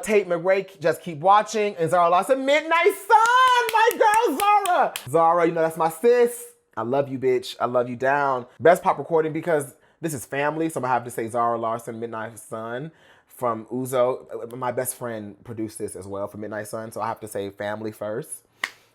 Speaker 1: Tate McRae, Just Keep Watching, and Zara Larsson, Midnight Sun. My girl Zara. Zara, you know that's my sis. I love you, bitch. I love you down. Best Pop Recording because this is family, so I'm gonna have to say Zara Larsson, Midnight Sun from Uzo. My best friend produced this as well for Midnight Sun, so I have to say family first.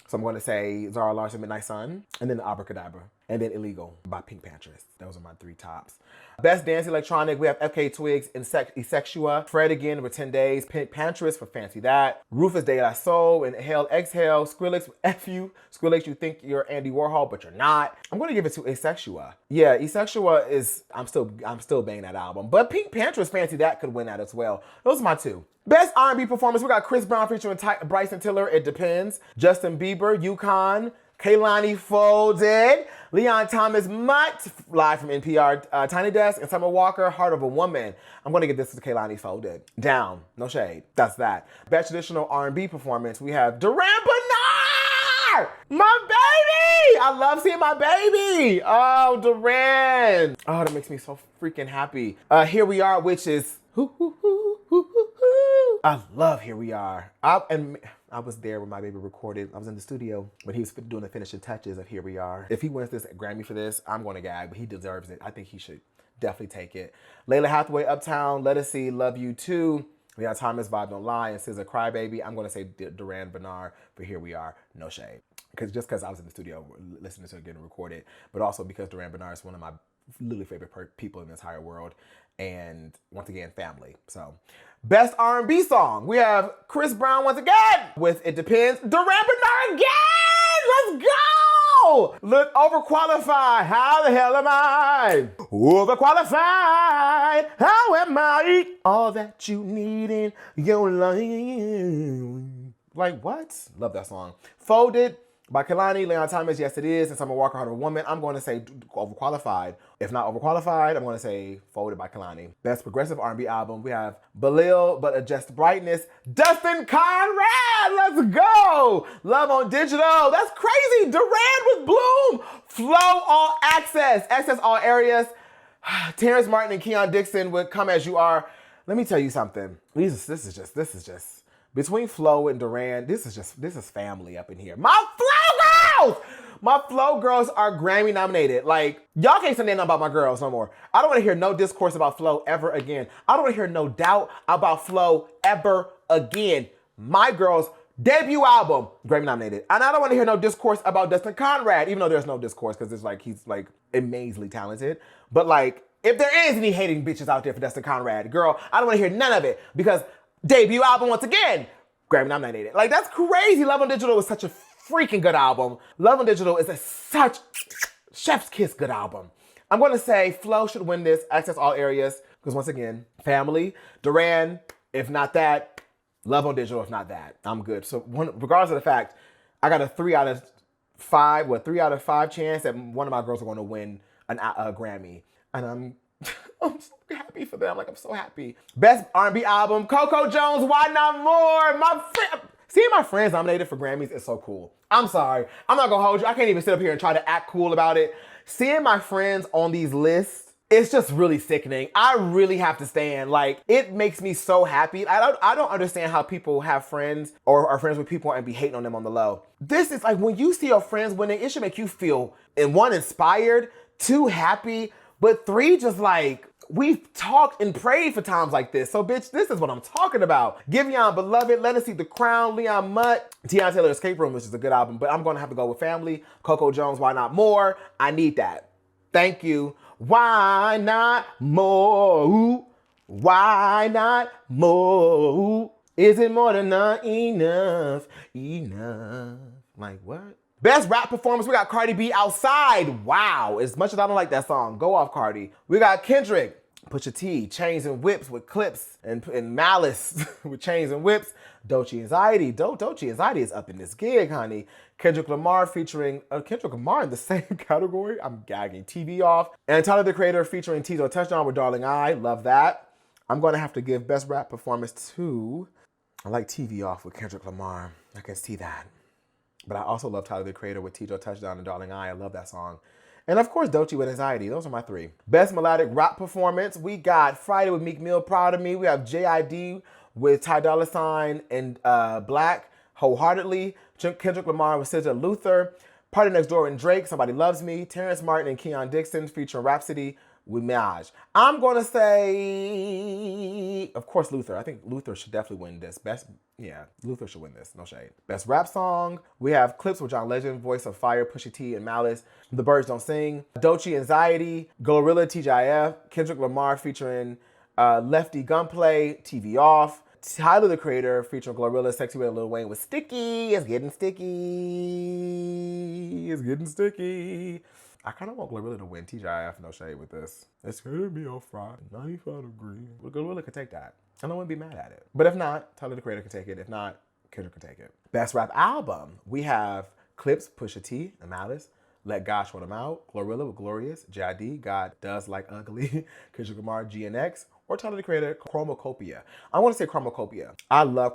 Speaker 1: So I'm gonna say Zara Larsson, Midnight Sun, and then Abracadabra, and then Illegal by Pink Panthers. Those are my 3 tops. Best Dance Electronic, we have FK Twigs and Essexua, Fred Again with 10 Days, Pink Panthers for Fancy That, Rufus De La Soul, Inhale Exhale, Skrillex F You, Skrillex You Think You're Andy Warhol, but you're not. I'm gonna give it to Essexua. Yeah, Essexua is, I'm still banging that album, but Pink Panthers Fancy That could win that as well. Those are my 2. Best R&B Performance, we got Chris Brown featuring Bryson Tiller, It Depends, Justin Bieber, Yukon, Kehlani Folded, Leon Thomas Mutt, live from NPR, Tiny Desk, and Summer Walker, Heart of a Woman. I'm gonna give this to Kehlani Folded. Down, no shade, that's that. Best Traditional R&B Performance, we have Duran Bernard, my baby! I love seeing my baby. Oh, Duran. Oh, that makes me so freaking happy. Here We Are, which is, I love Here We Are. I was there when my baby recorded. I was in the studio when he was doing the finishing touches of Here We Are. If he wins this Grammy for this, I'm going to gag, but he deserves it. I think he should definitely take it. Layla Hathaway, Uptown, Let Us See, Love You Too. We got Thomas Vibe Don't Lie and SZA Crybaby. I'm going to say Duran Bernard for Here We Are. No shade. Just because I was in the studio listening to it getting recorded, but also because Duran Bernard is one of my literally favorite people in the entire world. And once again, family. So, best R&B song. We have Chris Brown once again with It Depends. Duran Bernard again! Let's go! Look, Overqualified. How the hell am I? Overqualified. How am I? All that you need in your life. Like, what? Love that song. Folded by Kehlani, Leon Thomas, Yes It Is, and Summer Walker, Heart of a Woman. I'm going to say Overqualified. If not Overqualified, I'm going to say Folded by Kehlani. Best Progressive R&B Album, we have Belil, But Adjust Brightness, Dustin Conrad, let's go! Love on Digital, that's crazy! Duran with Bloom, Flow All Access All Areas, Terrence Martin and Keon Dixon with Come As You Are. Let me tell you something. This is just. Between Flo and Duran, this is family up in here. My Flow girls! My Flow girls are Grammy nominated. Like, y'all can't say nothing about my girls no more. I don't want to hear no discourse about Flo ever again. I don't want to hear no doubt about Flo ever again. My girls' debut album, Grammy nominated. And I don't want to hear no discourse about Dustin Conrad, even though there's no discourse because it's like he's like amazingly talented. But like, if there is any hating bitches out there for Dustin Conrad, girl, I don't want to hear none of it because debut album once again, Grammy nominated. Like, that's crazy. Love on Digital is such a freaking good album. Love on Digital is such chef's kiss good album. I'm going to say Flo should win this, Access All Areas, because once again, family. Duran, if not that. Love on Digital, if not that. I'm good. So regardless of the fact, I got a 3 out of 5 chance that one of my girls are going to win a Grammy. And I'm so happy for them. Like, I'm so happy. Best R&B album, Coco Jones, Why Not More? Seeing my friends nominated for Grammys is so cool. I'm sorry. I'm not gonna hold you. I can't even sit up here and try to act cool about it. Seeing my friends on these lists, it's just really sickening. I really have to stand. Like, it makes me so happy. I don't understand how people have friends or are friends with people and be hating on them on the low. This is like, when you see your friends winning, it should make you feel, 1, inspired, 2, happy, But 3 just like, we've talked and prayed for times like this. So bitch, this is what I'm talking about. Giveon Beloved, Let Us See the Crown, Leon Mutt, Tiana Taylor Escape Room, which is a good album, but I'm gonna have to go with Family, Coco Jones, Why Not More? I Need That. Thank you. Why not more? Why not more? Is it more than not enough? Enough. Like what? Best rap performance, we got Cardi B, Outside. Wow, as much as I don't like that song, go off Cardi. We got Kendrick, Pusha T, Chains and Whips with Clips, and Malice with Chains and Whips. Doja Anxiety. Doja Anxiety is up in this gig, honey. Kendrick Lamar featuring Kendrick Lamar in the same category. I'm gagging. TV Off. And Tyler, the Creator featuring Tizo Touchdown with Darling I. Love that. I'm going to have to give best rap performance to, I like TV Off with Kendrick Lamar. I can see that. But I also love Tyler, the Creator with Tizo Touchdown and Darling I. I love that song. And of course, Doechii with Anxiety. Those are my 3. Best melodic rap performance. We got Friday with Meek Mill, Proud of Me. We have J.I.D. with Ty Dolla $ign and Black, Wholeheartedly. Kendrick Lamar with SZA Luther. Party Next Door and Drake, Somebody Loves Me. Terrence Martin and Keon Dixon featuring Rhapsody with Minaj. I'm going to say, of course, Luther. I think Luther should definitely win this. Luther should win this. No shade. Best rap song. We have Clips with John Legend, Voice of Fire, Pusha T, and Malice. The Birds Don't Sing. Doechii Anxiety. Glorilla, TGIF. Kendrick Lamar featuring Lefty Gunplay, TV Off. Tyler, the Creator featuring Glorilla, Sexy Red, Lil Wayne with Sticky. It's getting sticky. It's getting sticky. I kind of want Glorilla to win. TGIF, no shade with this. It's gonna be on Friday, 95 degrees. Well, Glorilla could take that. I wouldn't be mad at it. But if not, Tyler, the Creator can take it. If not, Kendrick can take it. Best rap album. We have Clips, Pusha T, and Malice. Let God Show Them Out. Glorilla with Glorious. J.I.D. God Does Like Ugly. Kendrick Lamar, GNX. Or Tyler, the Creator, Chromacopia. I want to say Chromacopia. I love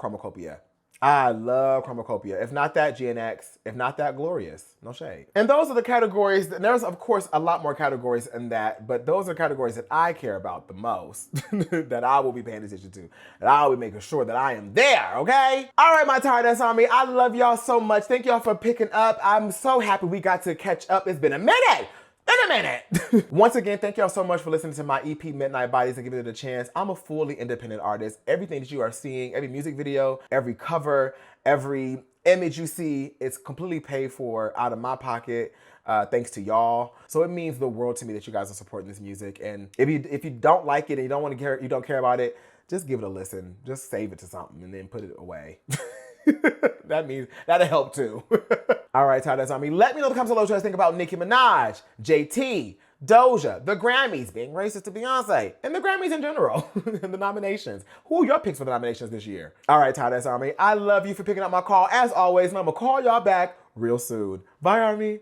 Speaker 1: Chromacopia. If not that, GNX. If not that, Glorious. No shade. And those are the categories. There's, of course, a lot more categories in that, but those are categories that I care about the most, that I will be paying attention to, that I will be making sure that I am there, okay? All right, my tired ass army. I love y'all so much. Thank y'all for picking up. I'm so happy we got to catch up. It's been a minute. Once again, thank y'all so much for listening to my EP, Midnight Bodies, and giving it a chance. I'm a fully independent artist. Everything that you are seeing, every music video, every cover, every image you see, it's completely paid for out of my pocket, thanks to y'all. So it means the world to me that you guys are supporting this music. And if you don't like it and you don't want to care, you don't care about it, just give it a listen. Just save it to something and then put it away. That'll help too. All right, Ty, that's on me. Let me know in the comments below what you guys think about Nicki Minaj, JT, Doja, the Grammys, being racist to Beyonce, and the Grammys in general, and the nominations. Who are your picks for the nominations this year? All right, Ty, that's on me. I love you for picking up my call as always, and I'm gonna call y'all back real soon. Bye, Army.